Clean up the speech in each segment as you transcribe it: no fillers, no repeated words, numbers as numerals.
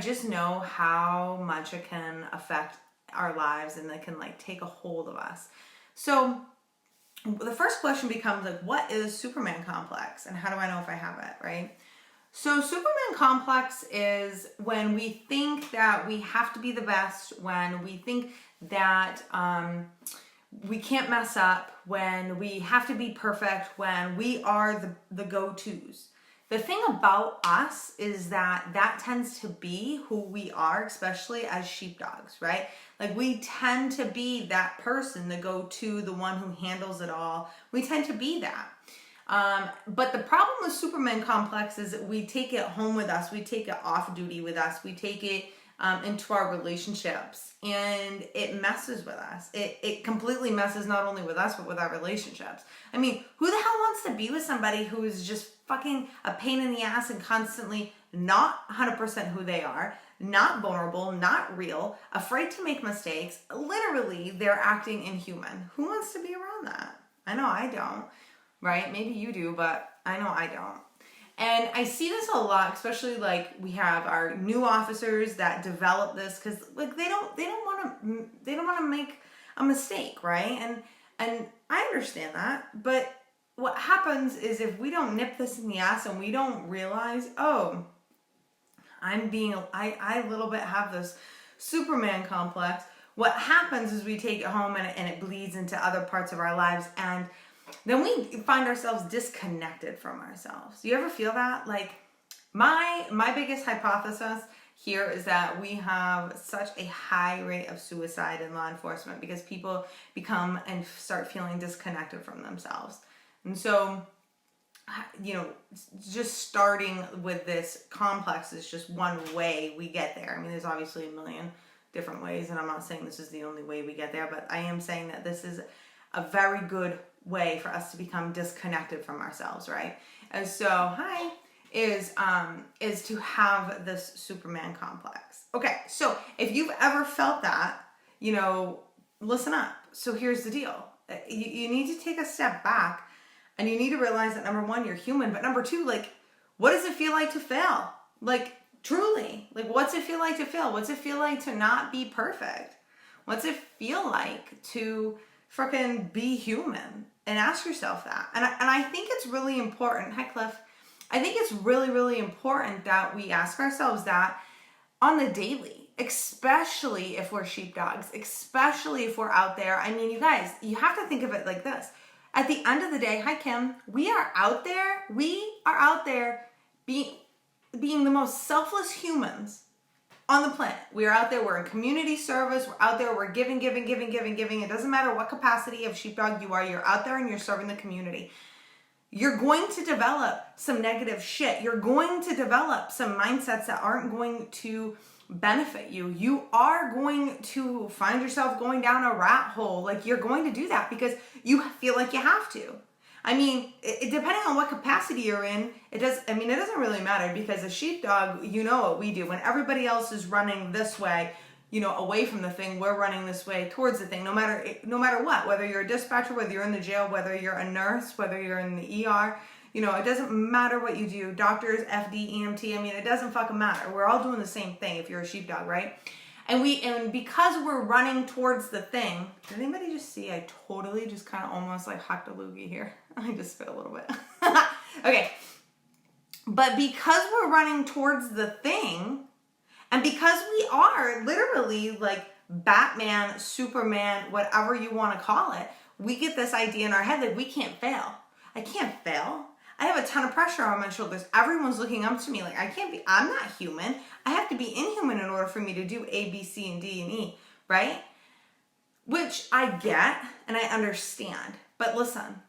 just know how much it can affect our lives and it can like take a hold of us. So the first question becomes like, what is Superman complex and how do I know if I have it, right? So Superman complex is when we think that we have to be the best, when we think that we can't mess up, when we have to be perfect, when we are the go-tos. The thing about us is that tends to be who we are, especially as sheepdogs, right? Like we tend to be that person, the go-to, the one who handles it all. We tend to be that. But the problem with Superman complex is that we take it home with us. We take it off duty with us. We take it into our relationships and it messes with us. It completely messes not only with us, but with our relationships. I mean, who the hell wants to be with somebody who is just fucking a pain in the ass and constantly not 100% who they are, not vulnerable, not real, afraid to make mistakes? Literally, they're acting inhuman. Who wants to be around that? I know I don't, right? Maybe you do, but I know I don't. And I see this a lot, especially like we have our new officers that develop this because like they don't want to make a mistake, right? And I understand that, but what happens is if we don't nip this in the ass and we don't realize, oh, I a little bit have this Superman complex. What happens is we take it home and it bleeds into other parts of our lives, and then we find ourselves disconnected from ourselves. Do you ever feel that? Like my biggest hypothesis here is that we have such a high rate of suicide in law enforcement because people become and start feeling disconnected from themselves. And so, you know, just starting with this complex is just one way we get there. I mean, there's obviously a million different ways, and I'm not saying this is the only way we get there, but I am saying that this is a very good way for us to become disconnected from ourselves, right? And so, is to have this Superman complex. Okay, so if you've ever felt that, you know, listen up. So here's the deal. You need to take a step back and you need to realize that number one, you're human, but number two, like, what does it feel like to fail? Like, truly, like, what's it feel like to fail? What's it feel like to not be perfect? What's it feel like to freaking be human? And ask yourself that. And I think it's really important. Hi, Cliff. I think it's really, really important that we ask ourselves that on the daily, especially if we're sheepdogs, especially if we're out there. I mean, you guys, you have to think of it like this. At the end of the day, hi, Kim, we are out there being the most selfless humans on the planet. We're out there, we're in community service, we're out there, we're giving. It doesn't matter what capacity of sheepdog you are, you're out there and you're serving the community. You're going to develop some negative shit. You're going to develop some mindsets that aren't going to benefit you. You are going to find yourself going down a rat hole. Like, you're going to do that because you feel like you have to. I mean, depending on what capacity you're in, it doesn't really matter because a sheepdog, you know what we do. When everybody else is running this way, you know, away from the thing, we're running this way towards the thing, no matter what, whether you're a dispatcher, whether you're in the jail, whether you're a nurse, whether you're in the ER, you know, it doesn't matter what you do. Doctors, FD, EMT, I mean, it doesn't fucking matter. We're all doing the same thing if you're a sheepdog, right? And because we're running towards the thing, did anybody just see I totally just kind of almost like hacked a loogie here? I just spit a little bit. Okay. But because we're running towards the thing, and because we are literally like Batman, Superman, whatever you want to call it, we get this idea in our head that we can't fail. I can't fail. I have a ton of pressure on my shoulders. Everyone's looking up to me like I'm not human. I have to be inhuman in order for me to do A, B, C, and D, and E, right? Which I get and I understand. But listen,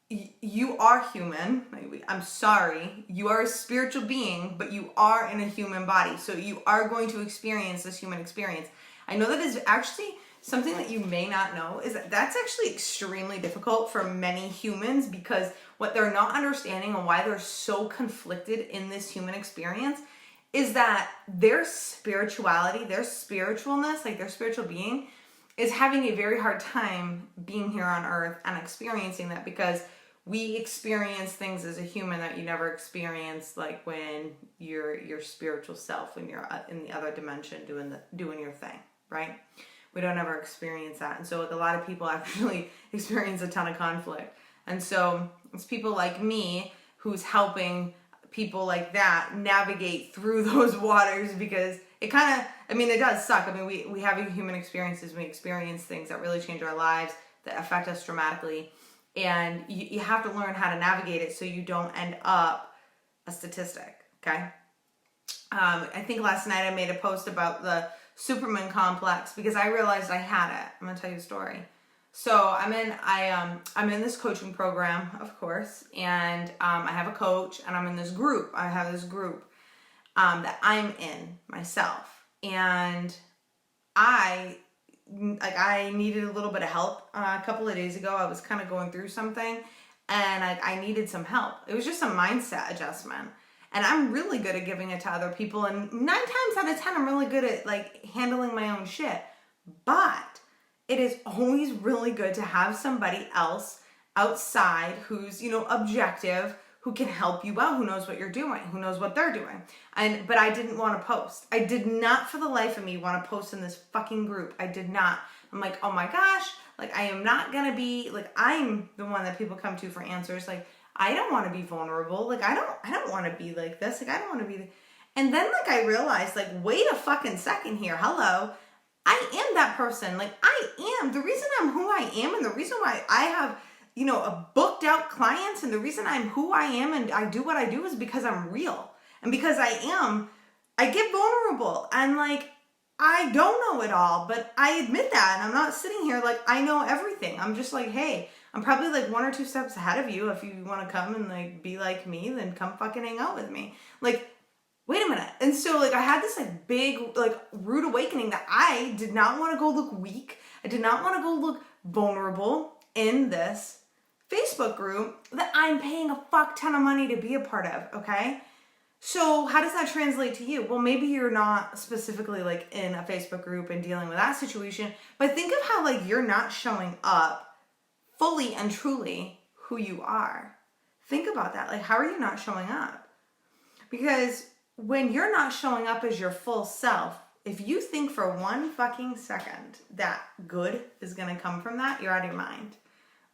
you are human. I'm sorry. You are a spiritual being, but you are in a human body. So you are going to experience this human experience. I know that is actually something that you may not know is that that's actually extremely difficult for many humans because what they're not understanding and why they're so conflicted in this human experience is that their spirituality, their spiritualness, like their spiritual being is having a very hard time being here on earth and experiencing that because we experience things as a human that you never experience, like when you're your spiritual self, when you're in the other dimension doing your thing, right? We don't ever experience that. And so like a lot of people actually experience a ton of conflict. And so it's people like me who's helping people like that navigate through those waters, because it kind of, I mean, it does suck. I mean, we have human experiences. We experience things that really change our lives, that affect us dramatically. And you have to learn how to navigate it so you don't end up a statistic, okay? I think last night I made a post about the Superman complex because I realized I had it. I'm gonna tell you a story. So I'm in this coaching program, of course, and I have a coach, and I'm in this group. I have this group that I'm in myself, and I needed a little bit of help. A couple of days ago, I was kind of going through something, and I needed some help. It was just a mindset adjustment. And I'm really good at giving it to other people. And 9 times out of 10, I'm really good at like handling my own shit. But it is always really good to have somebody else outside who's, objective, who can help you out, who knows what you're doing, who knows what they're doing. But I didn't want to post. I did not for the life of me want to post in this fucking group. I did not. I'm like, oh my gosh, like I am not going to be, like I'm the one that people come to for answers. Like, I don't want to be vulnerable. Like, I don't want to be like this. Like, I don't want to be. And then, like, I realized, like, wait a fucking second here. Hello. I am that person. Like, I am. The reason I'm who I am, and the reason why I have, a booked out clients, and the reason I'm who I am and I do what I do is because I'm real. And because I get vulnerable. And, like, I don't know it all, but I admit that. And I'm not sitting here like I know everything. I'm just like, hey, I'm probably like 1 or 2 steps ahead of you. If you want to come and like be like me, then come fucking hang out with me. Like, wait a minute. And so like I had this like big like rude awakening that I did not want to go look weak. I did not want to go look vulnerable in this Facebook group that I'm paying a fuck ton of money to be a part of, okay? So how does that translate to you? Well, maybe you're not specifically like in a Facebook group and dealing with that situation, but think of how like you're not showing up fully and truly who you are. Think about that. Like, how are you not showing up? Because when you're not showing up as your full self, if you think for 1 fucking second that good is going to come from that, you're out of your mind.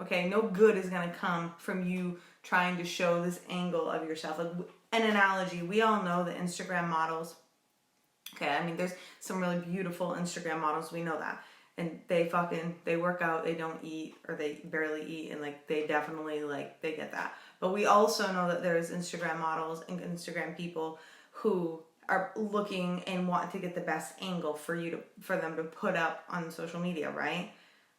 Okay? No good is going to come from you trying to show this angle of yourself. Like, an analogy, we all know the Instagram models. Okay? I mean, there's some really beautiful Instagram models. We know that. And they work out, they don't eat, or they barely eat, and like they definitely like they get that. But we also know that there's Instagram models and Instagram people who are looking and want to get the best angle for them to put up on social media, right?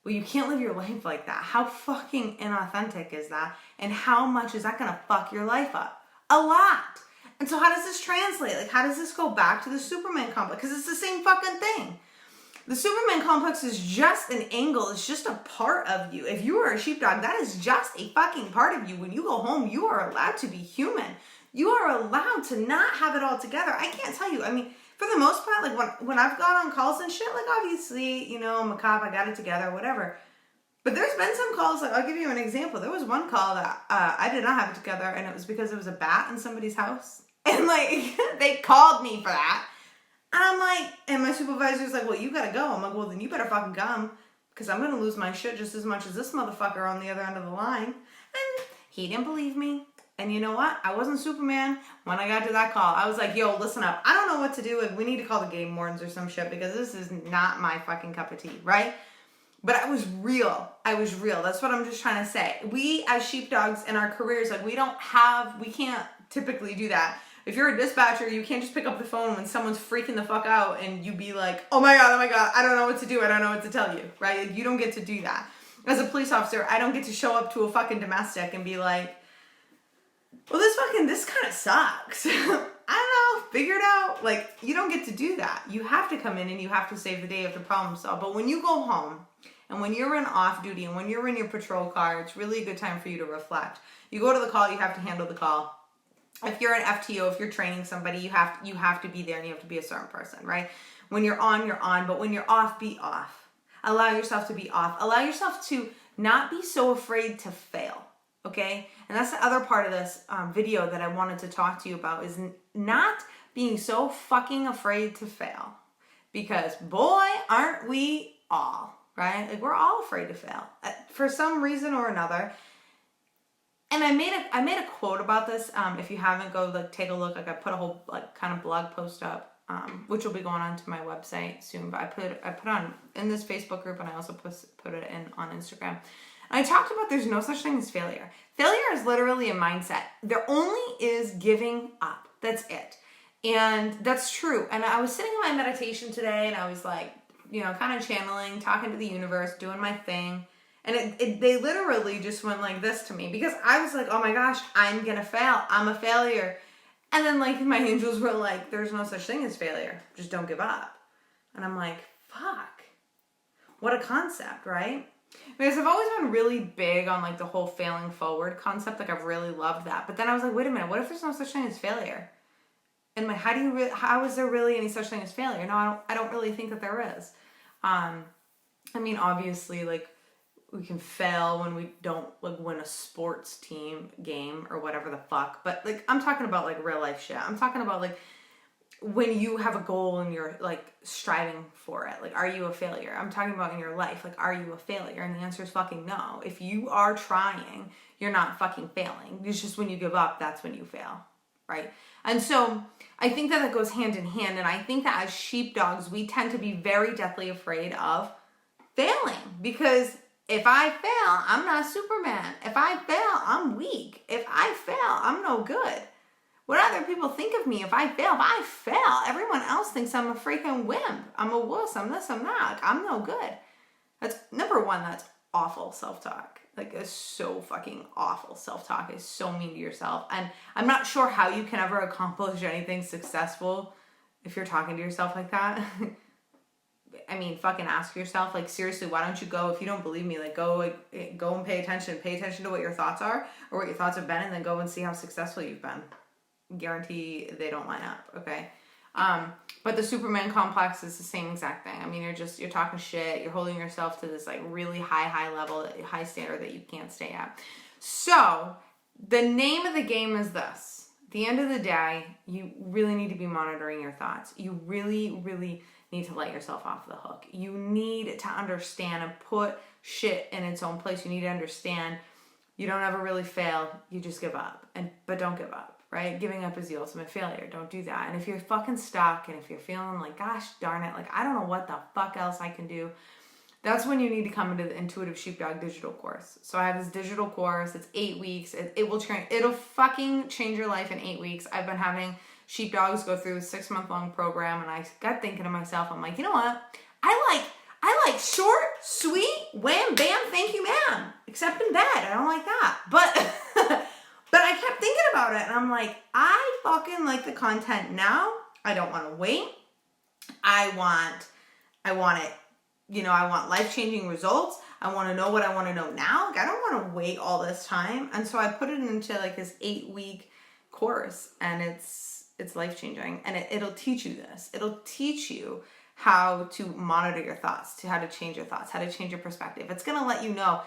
Well, you can't live your life like that. How fucking inauthentic is that? And how much is that gonna fuck your life up? A lot. And so how does this translate? Like, how does this go back to the Superman complex? Because it's the same fucking thing. The Superman complex is just an angle. It's just a part of you. If you are a sheepdog, that is just a fucking part of you. When you go home, you are allowed to be human. You are allowed to not have it all together. I can't tell you. I mean, for the most part, like when I've gone on calls and shit, like obviously, I'm a cop, I got it together, whatever. But there's been some calls, like I'll give you an example. There was one call that I did not have it together, and it was because there was a bat in somebody's house. And like, they called me for that. And I'm like, and my supervisor's like, well, you gotta go. I'm like, well, then you better fucking come, because I'm gonna lose my shit just as much as this motherfucker on the other end of the line. And he didn't believe me. And you know what? I wasn't Superman when I got to that call. I was like, yo, listen up. I don't know what to do. We need to call the game wardens or some shit, because this is not my fucking cup of tea, right? But I was real. That's what I'm just trying to say. We as sheepdogs in our careers, like we can't typically do that. If you're a dispatcher, you can't just pick up the phone when someone's freaking the fuck out and you be like, oh my God, I don't know what to do. I don't know what to tell you, right? You don't get to do that. As a police officer, I don't get to show up to a fucking domestic and be like, well, this kind of sucks. I don't know, figure it out. Like, you don't get to do that. You have to come in and you have to save the day, you have to problem solve. But when you go home and when you're in off duty and when you're in your patrol car, it's really a good time for you to reflect. You go to the call, you have to handle the call. If you're an FTO, if you're training somebody, you have to be there and you have to be a certain person, right? When you're on, you're on. But when you're off, be off. Allow yourself to be off. Allow yourself to not be so afraid to fail. okay? And that's the other part of this video that I wanted to talk to you about, is not being so fucking afraid to fail. Because boy, aren't we all, right? Like, we're all afraid to fail for some reason or another. And I made a quote about this. If you haven't, go like take a look. Like, I put a whole like kind of blog post up, which will be going on to my website soon. But I put on in this Facebook group, and I also put it in on Instagram. And I talked about there's no such thing as failure. Failure is literally a mindset. There only is giving up. That's it. And that's true. And I was sitting in my meditation today, and I was like, kind of channeling, talking to the universe, doing my thing. And they literally just went like this to me, because I was like, oh my gosh, I'm going to fail. I'm a failure. And then like my angels were like, there's no such thing as failure. Just don't give up. And I'm like, fuck. What a concept, right? Because I've always been really big on like the whole failing forward concept. Like, I've really loved that. But then I was like, wait a minute, what if there's no such thing as failure? And like, how is there really any such thing as failure? No, I don't really think that there is. I mean, obviously, like, we can fail when we don't like win a sports team game or whatever the fuck. But like, I'm talking about like real life shit. I'm talking about like when you have a goal and you're like striving for it. Like, are you a failure? I'm talking about in your life. Like, are you a failure? And the answer is fucking no. If you are trying, you're not fucking failing. It's just when you give up, that's when you fail. Right? And so I think that goes hand in hand. And I think that as sheepdogs, we tend to be very deathly afraid of failing, because if I fail, I'm not Superman. If I fail, I'm weak. If I fail, I'm no good. What other people think of me if I fail? If I fail, everyone else thinks I'm a freaking wimp. I'm a wuss. I'm this, I'm that. I'm no good. That's number one. That's awful self-talk. Like, it's so fucking awful. Self-talk is so mean to yourself. And I'm not sure how you can ever accomplish anything successful if you're talking to yourself like that. I mean, fucking ask yourself, like, seriously, why don't you go, if you don't believe me, like, go and pay attention to what your thoughts are or what your thoughts have been, and then go and see how successful you've been. Guarantee they don't line up, okay? But the Superman complex is the same exact thing. I mean, you're talking shit, you're holding yourself to this, like, really high level, high standard that you can't stay at. So, the name of the game is this. At the end of the day, you really need to be monitoring your thoughts. You really, really need to let yourself off the hook. You need to understand and put shit in its own place. You need to understand you don't ever really fail. You just give up. But don't give up, right? Giving up is the ultimate failure. Don't do that. And if you're fucking stuck, and if you're feeling like, gosh darn it, like, I don't know what the fuck else I can do, that's when you need to come into the Intuitive Sheepdog digital course. So I have this digital course. It's 8 weeks. It'll fucking change your life in 8 weeks. I've been having sheepdogs go through a 6-month-long program, and I got thinking to myself, I'm like, you know what? I like short, sweet, wham, bam, thank you, ma'am. Except in bed. I don't like that. But but I kept thinking about it, and I'm like, I fucking like the content now. I don't want to wait. I want it. I want life-changing results. I want to know what I want to know now. Like, I don't want to wait all this time. And so I put it into like this 8-week course, and it's life-changing, and it'll teach you this. It'll teach you how to monitor your thoughts, how to change your thoughts, how to change your perspective. It's going to let you know,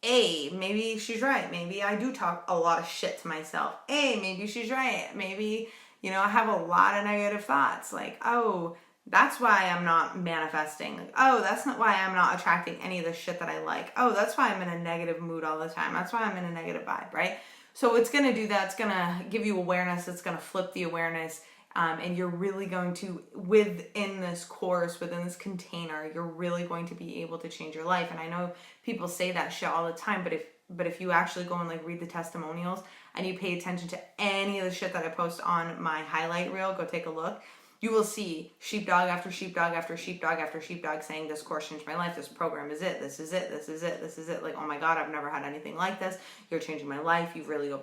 maybe she's right. Maybe I do talk a lot of shit to myself. Maybe she's right. Maybe, I have a lot of negative thoughts. Like, oh, that's why I'm not manifesting. Like, oh, that's not why I'm not attracting any of the shit that I like. Oh, that's why I'm in a negative mood all the time. That's why I'm in a negative vibe, right? So it's going to do that. It's going to give you awareness. It's going to flip the awareness. And you're really going to, within this course, within this container, you're really going to be able to change your life. And I know people say that shit all the time, but if you actually go and like read the testimonials and you pay attention to any of the shit that I post on my highlight reel, go take a look. You will see sheepdog after sheepdog after sheepdog after sheepdog saying, this course changed my life. This program is it. This is it. This is it. This is it. Like, oh my God, I've never had anything like this. You're changing my life. You've really opened